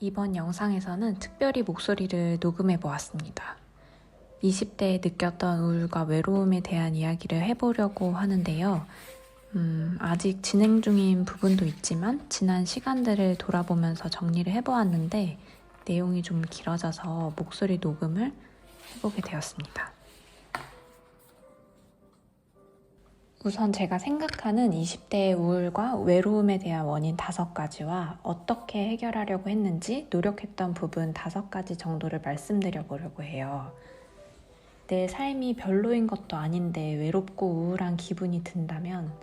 이번 영상에서는 특별히 목소리를 녹음해 보았습니다. 20대에 느꼈던 우울과 외로움에 대한 이야기를 해보려고 하는데요. 아직 진행 중인 부분도 있지만 지난 시간들을 돌아보면서 정리를 해보았는데 내용이 좀 길어져서 목소리 녹음을 해보게 되었습니다. 우선 제가 생각하는 20대의 우울과 외로움에 대한 원인 5가지와 어떻게 해결하려고 했는지 노력했던 부분 5가지 정도를 말씀드려 보려고 해요. 내 삶이 별로인 것도 아닌데 외롭고 우울한 기분이 든다면,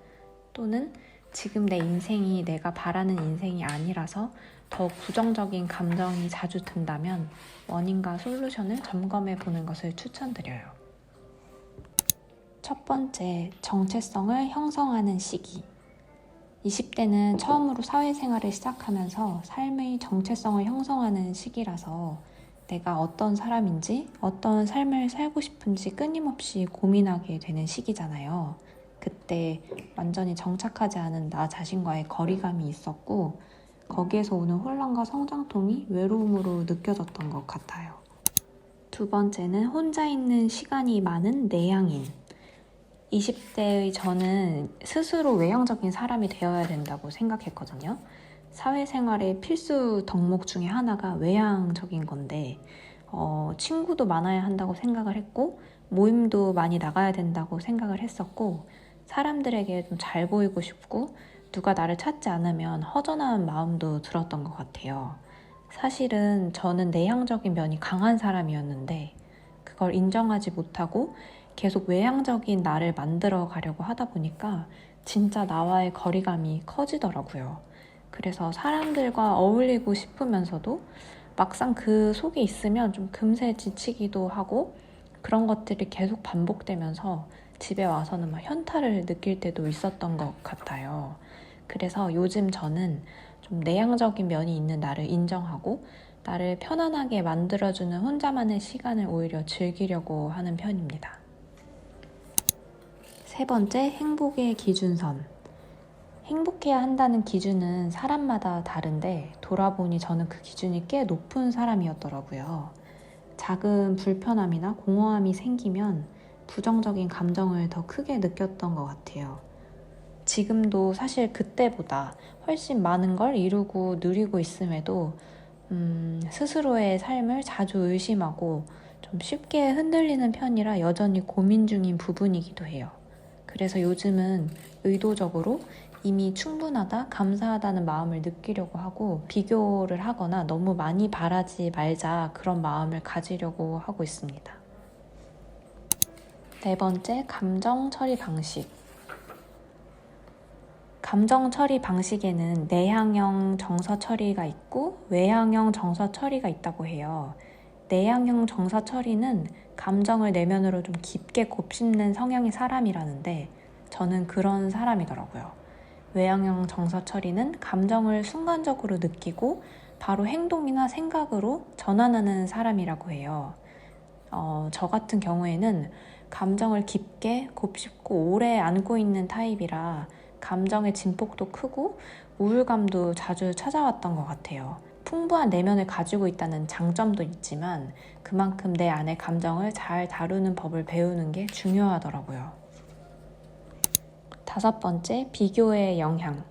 또는 지금 내 인생이 내가 바라는 인생이 아니라서 더 부정적인 감정이 자주 든다면 원인과 솔루션을 점검해 보는 것을 추천드려요. 첫 번째, 정체성을 형성하는 시기. 20대는 처음으로 사회생활을 시작하면서 삶의 정체성을 형성하는 시기라서 내가 어떤 사람인지, 어떤 삶을 살고 싶은지 끊임없이 고민하게 되는 시기잖아요. 그때 완전히 정착하지 않은 나 자신과의 거리감이 있었고, 거기에서 오는 혼란과 성장통이 외로움으로 느껴졌던 것 같아요. 두 번째는 혼자 있는 시간이 많은 내향인. 20대의 저는 스스로 외향적인 사람이 되어야 된다고 생각했거든요. 사회생활의 필수 덕목 중에 하나가 외향적인 건데 친구도 많아야 한다고 생각을 했고 모임도 많이 나가야 된다고 생각을 했었고 사람들에게 좀 잘 보이고 싶고 누가 나를 찾지 않으면 허전한 마음도 들었던 것 같아요. 사실은 저는 내향적인 면이 강한 사람이었는데 그걸 인정하지 못하고 계속 외향적인 나를 만들어 가려고 하다 보니까 진짜 나와의 거리감이 커지더라고요. 그래서 사람들과 어울리고 싶으면서도 막상 그 속에 있으면 좀 금세 지치기도 하고 그런 것들이 계속 반복되면서 집에 와서는 막 현타를 느낄 때도 있었던 것 같아요. 그래서 요즘 저는 좀 내향적인 면이 있는 나를 인정하고 나를 편안하게 만들어주는 혼자만의 시간을 오히려 즐기려고 하는 편입니다. 세 번째, 행복의 기준선. 행복해야 한다는 기준은 사람마다 다른데 돌아보니 저는 그 기준이 꽤 높은 사람이었더라고요. 작은 불편함이나 공허함이 생기면 부정적인 감정을 더 크게 느꼈던 것 같아요. 지금도 사실 그때보다 훨씬 많은 걸 이루고 누리고 있음에도 스스로의 삶을 자주 의심하고 좀 쉽게 흔들리는 편이라 여전히 고민 중인 부분이기도 해요. 그래서 요즘은 의도적으로 이미 충분하다, 감사하다는 마음을 느끼려고 하고 비교를 하거나 너무 많이 바라지 말자 그런 마음을 가지려고 하고 있습니다. 네 번째, 감정 처리 방식. 감정 처리 방식에는 내향형 정서 처리가 있고 외향형 정서 처리가 있다고 해요. 내향형 정서 처리는 감정을 내면으로 좀 깊게 곱씹는 성향의 사람이라는데 저는 그런 사람이더라고요. 외향형 정서 처리는 감정을 순간적으로 느끼고 바로 행동이나 생각으로 전환하는 사람이라고 해요. 저 같은 경우에는 감정을 깊게 곱씹고 오래 안고 있는 타입이라 감정의 진폭도 크고 우울감도 자주 찾아왔던 것 같아요. 풍부한 내면을 가지고 있다는 장점도 있지만 그만큼 내 안의 감정을 잘 다루는 법을 배우는 게 중요하더라고요. 5번째, 비교의 영향.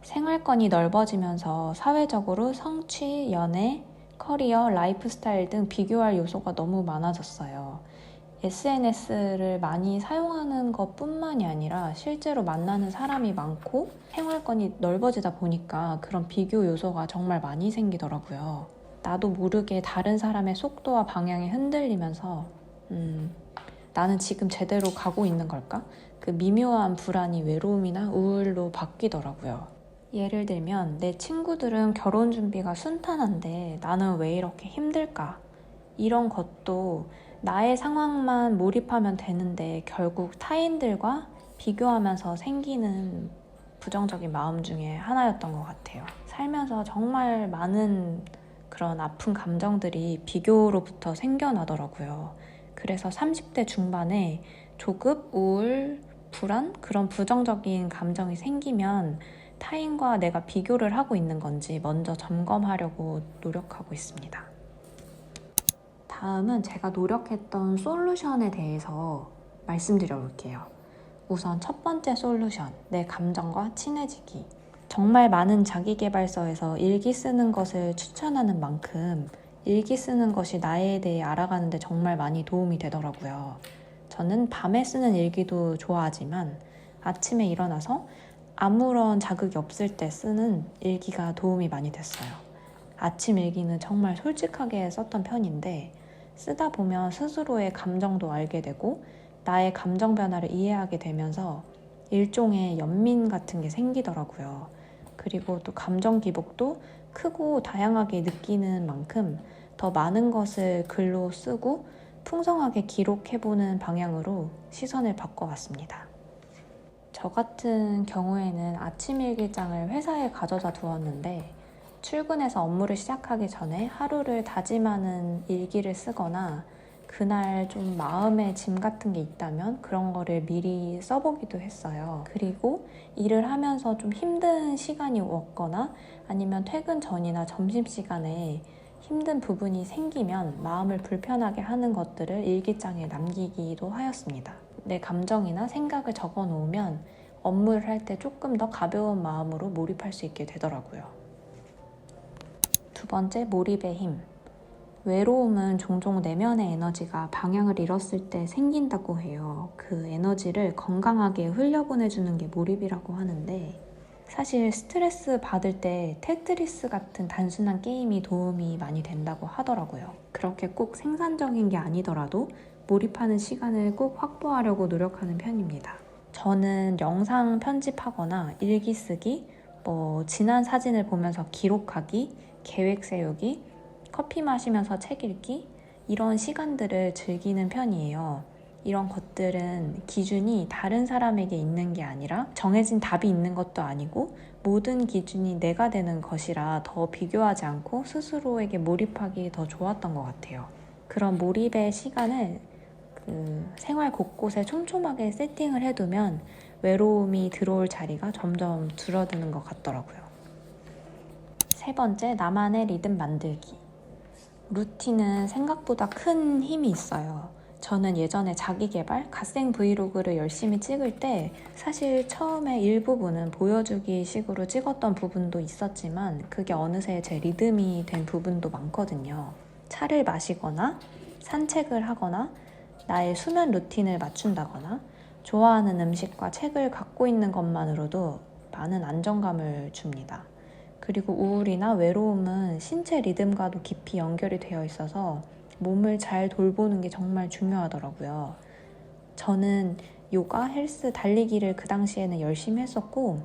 생활권이 넓어지면서 사회적으로 성취, 연애, 커리어, 라이프 스타일 등 비교할 요소가 너무 많아졌어요. SNS를 많이 사용하는 것뿐만이 아니라 실제로 만나는 사람이 많고 생활권이 넓어지다 보니까 그런 비교 요소가 정말 많이 생기더라고요. 나도 모르게 다른 사람의 속도와 방향에 흔들리면서 나는 지금 제대로 가고 있는 걸까? 그 미묘한 불안이 외로움이나 우울로 바뀌더라고요. 예를 들면 내 친구들은 결혼 준비가 순탄한데 나는 왜 이렇게 힘들까? 이런 것도 나의 상황만 몰입하면 되는데 결국 타인들과 비교하면서 생기는 부정적인 마음 중에 하나였던 것 같아요. 살면서 정말 많은 그런 아픈 감정들이 비교로부터 생겨나더라고요. 그래서 30대 중반에 조급, 우울, 불안, 그런 부정적인 감정이 생기면 타인과 내가 비교를 하고 있는 건지 먼저 점검하려고 노력하고 있습니다. 다음은 제가 노력했던 솔루션에 대해서 말씀드려 볼게요. 우선 첫 번째 솔루션, 내 감정과 친해지기. 정말 많은 자기계발서에서 일기 쓰는 것을 추천하는 만큼 일기 쓰는 것이 나에 대해 알아가는 데 정말 많이 도움이 되더라고요. 저는 밤에 쓰는 일기도 좋아하지만 아침에 일어나서 아무런 자극이 없을 때 쓰는 일기가 도움이 많이 됐어요. 아침 일기는 정말 솔직하게 썼던 편인데 쓰다 보면 스스로의 감정도 알게 되고 나의 감정 변화를 이해하게 되면서 일종의 연민 같은 게 생기더라고요. 그리고 또 감정 기복도 크고 다양하게 느끼는 만큼 더 많은 것을 글로 쓰고 풍성하게 기록해보는 방향으로 시선을 바꿔왔습니다. 저 같은 경우에는 아침 일기장을 회사에 가져다 두었는데 출근해서 업무를 시작하기 전에 하루를 다짐하는 일기를 쓰거나 그날 좀 마음의 짐 같은 게 있다면 그런 거를 미리 써보기도 했어요. 그리고 일을 하면서 좀 힘든 시간이 왔거나 아니면 퇴근 전이나 점심시간에 힘든 부분이 생기면 마음을 불편하게 하는 것들을 일기장에 남기기도 하였습니다. 내 감정이나 생각을 적어 놓으면 업무를 할 때 조금 더 가벼운 마음으로 몰입할 수 있게 되더라고요. 두 번째, 몰입의 힘. 외로움은 종종 내면의 에너지가 방향을 잃었을 때 생긴다고 해요. 그 에너지를 건강하게 흘려보내주는 게 몰입이라고 하는데 사실 스트레스 받을 때 테트리스 같은 단순한 게임이 도움이 많이 된다고 하더라고요. 그렇게 꼭 생산적인 게 아니더라도 몰입하는 시간을 꼭 확보하려고 노력하는 편입니다. 저는 영상 편집하거나 일기 쓰기, 지난 사진을 보면서 기록하기, 계획 세우기, 커피 마시면서 책 읽기 이런 시간들을 즐기는 편이에요. 이런 것들은 기준이 다른 사람에게 있는 게 아니라 정해진 답이 있는 것도 아니고 모든 기준이 내가 되는 것이라 더 비교하지 않고 스스로에게 몰입하기 더 좋았던 것 같아요. 그런 몰입의 시간을 생활 곳곳에 촘촘하게 세팅을 해두면 외로움이 들어올 자리가 점점 줄어드는 것 같더라고요. 세 번째, 나만의 리듬 만들기. 루틴은 생각보다 큰 힘이 있어요. 저는 예전에 자기계발, 갓생 브이로그를 열심히 찍을 때 사실 처음에 일부분은 보여주기 식으로 찍었던 부분도 있었지만 그게 어느새 제 리듬이 된 부분도 많거든요. 차를 마시거나 산책을 하거나 나의 수면 루틴을 맞춘다거나 좋아하는 음식과 책을 갖고 있는 것만으로도 많은 안정감을 줍니다. 그리고 우울이나 외로움은 신체 리듬과도 깊이 연결이 되어 있어서 몸을 잘 돌보는 게 정말 중요하더라고요. 저는 요가, 헬스, 달리기를 그 당시에는 열심히 했었고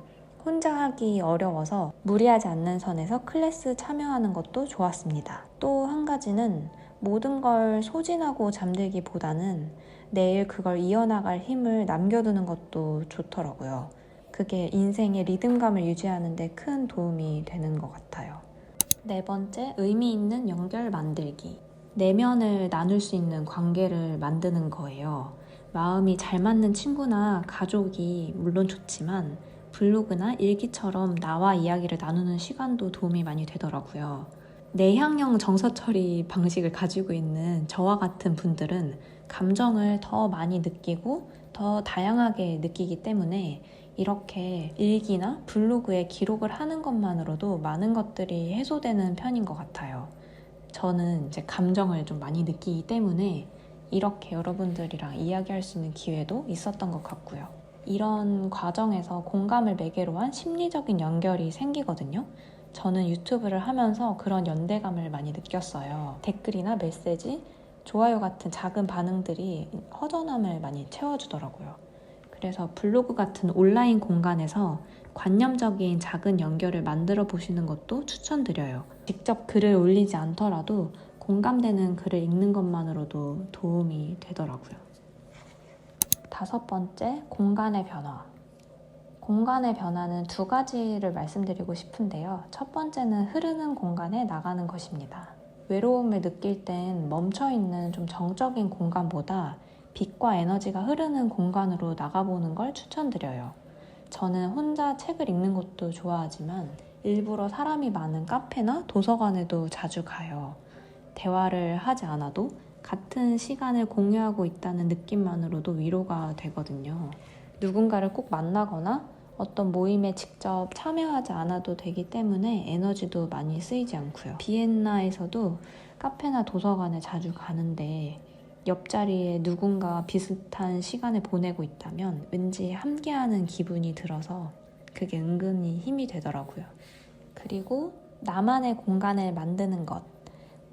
혼자 하기 어려워서 무리하지 않는 선에서 클래스 참여하는 것도 좋았습니다. 또 한 가지는 모든 걸 소진하고 잠들기보다는 내일 그걸 이어나갈 힘을 남겨두는 것도 좋더라고요. 그게 인생의 리듬감을 유지하는 데 큰 도움이 되는 것 같아요. 네 번째, 의미 있는 연결 만들기. 내면을 나눌 수 있는 관계를 만드는 거예요. 마음이 잘 맞는 친구나 가족이 물론 좋지만 블로그나 일기처럼 나와 이야기를 나누는 시간도 도움이 많이 되더라고요. 내향형 정서 처리 방식을 가지고 있는 저와 같은 분들은 감정을 더 많이 느끼고 더 다양하게 느끼기 때문에 이렇게 일기나 블로그에 기록을 하는 것만으로도 많은 것들이 해소되는 편인 것 같아요. 저는 이제 감정을 좀 많이 느끼기 때문에 이렇게 여러분들이랑 이야기할 수 있는 기회도 있었던 것 같고요. 이런 과정에서 공감을 매개로 한 심리적인 연결이 생기거든요. 저는 유튜브를 하면서 그런 연대감을 많이 느꼈어요. 댓글이나 메시지, 좋아요 같은 작은 반응들이 허전함을 많이 채워주더라고요. 그래서 블로그 같은 온라인 공간에서 관념적인 작은 연결을 만들어 보시는 것도 추천드려요. 직접 글을 올리지 않더라도 공감되는 글을 읽는 것만으로도 도움이 되더라고요. 다섯 번째, 공간의 변화. 공간의 변화는 두 가지를 말씀드리고 싶은데요. 첫 번째는 흐르는 공간에 나가는 것입니다. 외로움을 느낄 땐 멈춰있는 좀 정적인 공간보다 빛과 에너지가 흐르는 공간으로 나가보는 걸 추천드려요. 저는 혼자 책을 읽는 것도 좋아하지만 일부러 사람이 많은 카페나 도서관에도 자주 가요. 대화를 하지 않아도 같은 시간을 공유하고 있다는 느낌만으로도 위로가 되거든요. 누군가를 꼭 만나거나 어떤 모임에 직접 참여하지 않아도 되기 때문에 에너지도 많이 쓰이지 않고요. 비엔나에서도 카페나 도서관에 자주 가는데 옆자리에 누군가 비슷한 시간을 보내고 있다면 왠지 함께하는 기분이 들어서 그게 은근히 힘이 되더라고요. 그리고 나만의 공간을 만드는 것.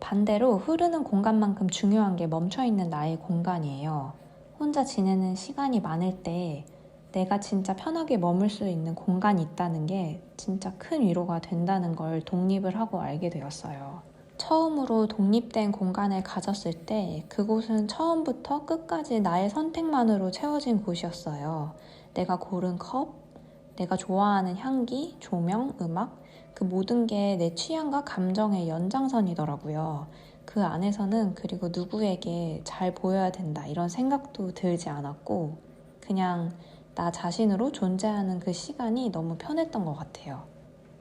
반대로 흐르는 공간만큼 중요한 게 멈춰있는 나의 공간이에요. 혼자 지내는 시간이 많을 때 내가 진짜 편하게 머물 수 있는 공간이 있다는 게 진짜 큰 위로가 된다는 걸 독립을 하고 알게 되었어요. 처음으로 독립된 공간을 가졌을 때 그곳은 처음부터 끝까지 나의 선택만으로 채워진 곳이었어요. 내가 고른 컵, 내가 좋아하는 향기, 조명, 음악, 그 모든 게 내 취향과 감정의 연장선이더라고요. 그 안에서는 그리고 누구에게 잘 보여야 된다 이런 생각도 들지 않았고 그냥 나 자신으로 존재하는 그 시간이 너무 편했던 것 같아요.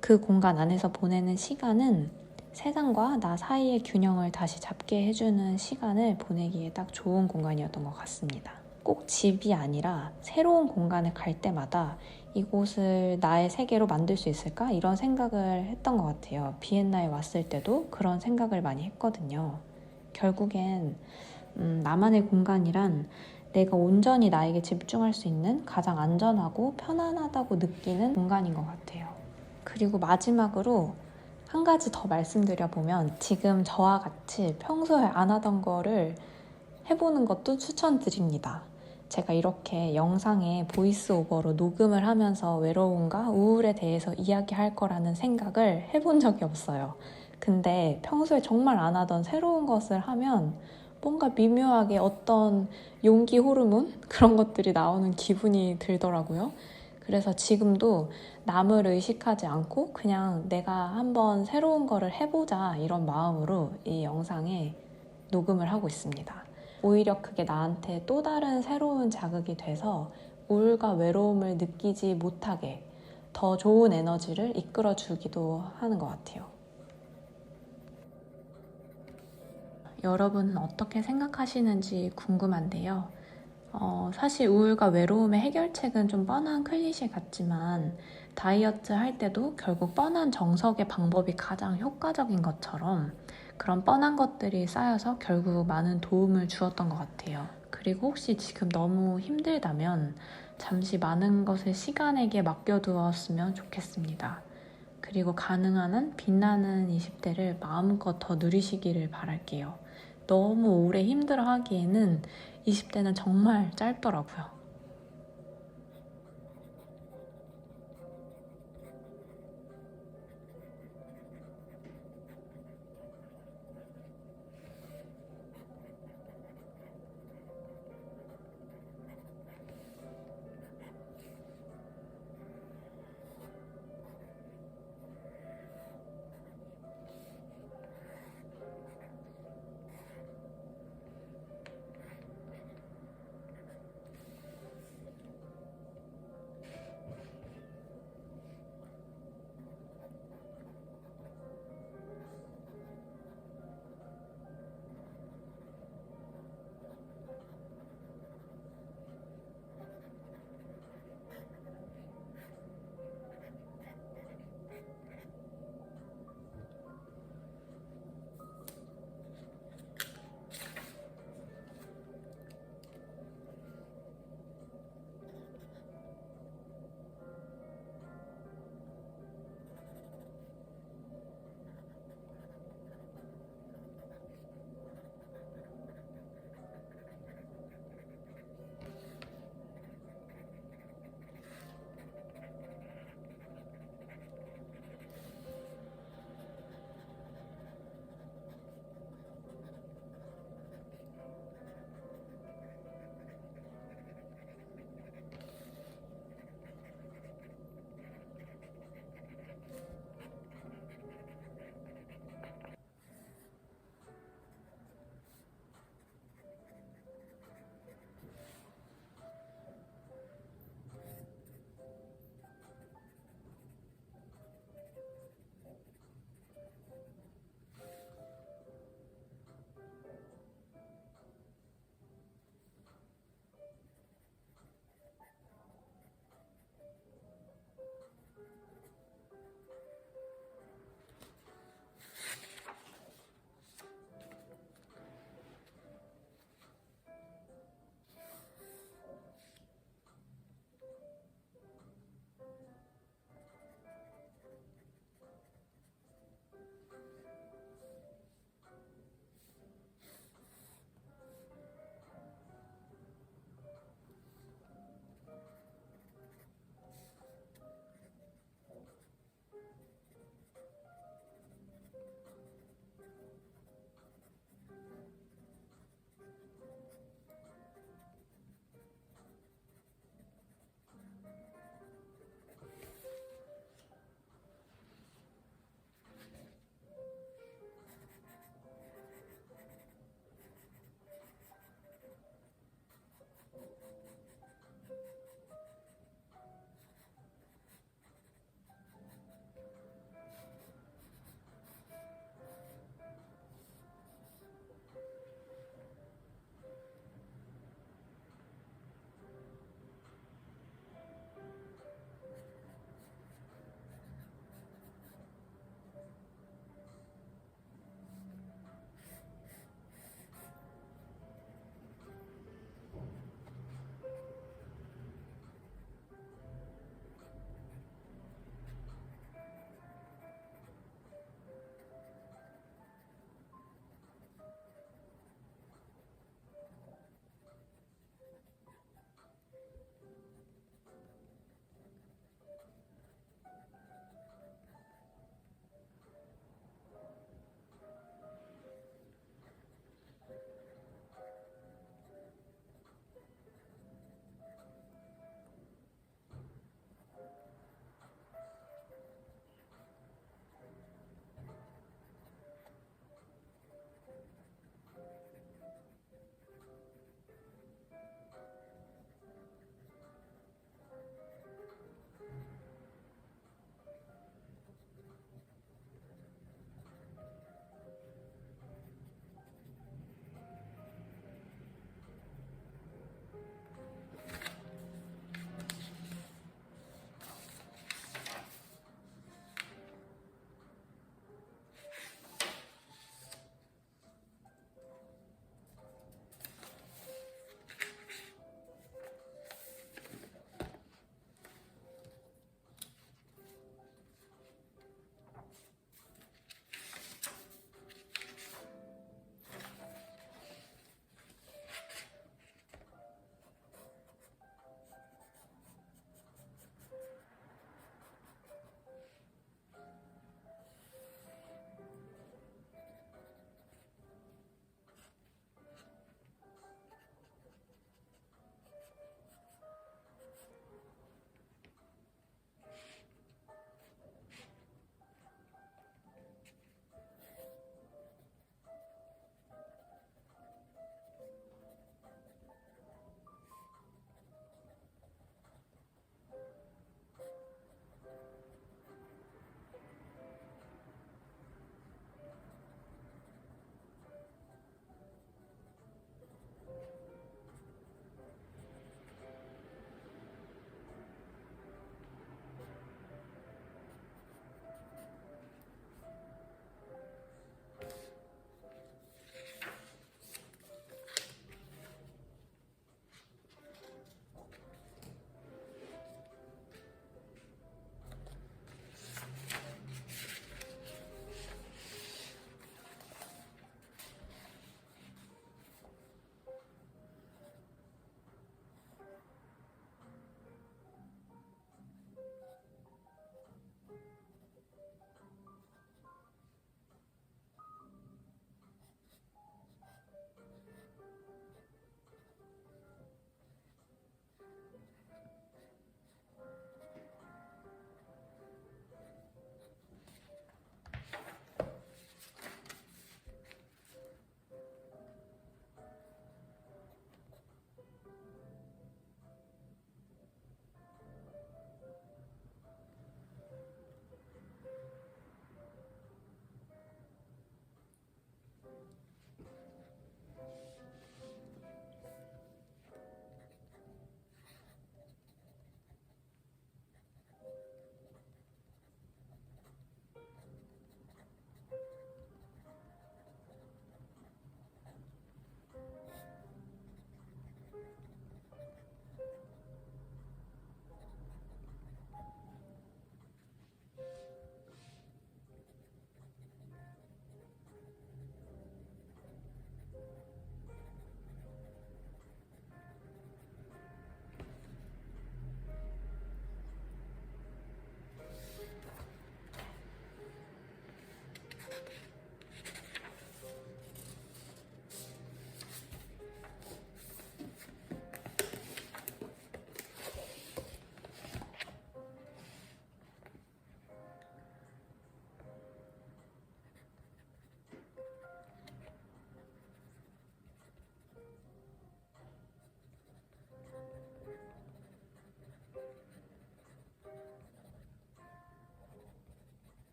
그 공간 안에서 보내는 시간은 세상과 나 사이의 균형을 다시 잡게 해주는 시간을 보내기에 딱 좋은 공간이었던 것 같습니다. 꼭 집이 아니라 새로운 공간에 갈 때마다 이곳을 나의 세계로 만들 수 있을까? 이런 생각을 했던 것 같아요. 비엔나에 왔을 때도 그런 생각을 많이 했거든요. 결국엔 나만의 공간이란 내가 온전히 나에게 집중할 수 있는 가장 안전하고 편안하다고 느끼는 공간인 것 같아요. 그리고 마지막으로 한 가지 더 말씀드려보면 지금 저와 같이 평소에 안 하던 거를 해보는 것도 추천드립니다. 제가 이렇게 영상에 보이스 오버로 녹음을 하면서 외로움과 우울에 대해서 이야기할 거라는 생각을 해본 적이 없어요. 근데 평소에 정말 안 하던 새로운 것을 하면 뭔가 미묘하게 어떤 용기 호르몬? 그런 것들이 나오는 기분이 들더라고요. 그래서 지금도 남을 의식하지 않고 그냥 내가 한번 새로운 거를 해보자 이런 마음으로 이 영상에 녹음을 하고 있습니다. 오히려 그게 나한테 또 다른 새로운 자극이 돼서 우울과 외로움을 느끼지 못하게 더 좋은 에너지를 이끌어주기도 하는 것 같아요. 여러분은 어떻게 생각하시는지 궁금한데요. 사실 우울과 외로움의 해결책은 좀 뻔한 클리셰 같지만 다이어트 할 때도 결국 뻔한 정석의 방법이 가장 효과적인 것처럼 그런 뻔한 것들이 쌓여서 결국 많은 도움을 주었던 것 같아요. 그리고 혹시 지금 너무 힘들다면 잠시 많은 것을 시간에게 맡겨두었으면 좋겠습니다. 그리고 가능한 한 빛나는 20대를 마음껏 더 누리시기를 바랄게요. 너무 오래 힘들어 하기에는 20대는 정말 짧더라고요.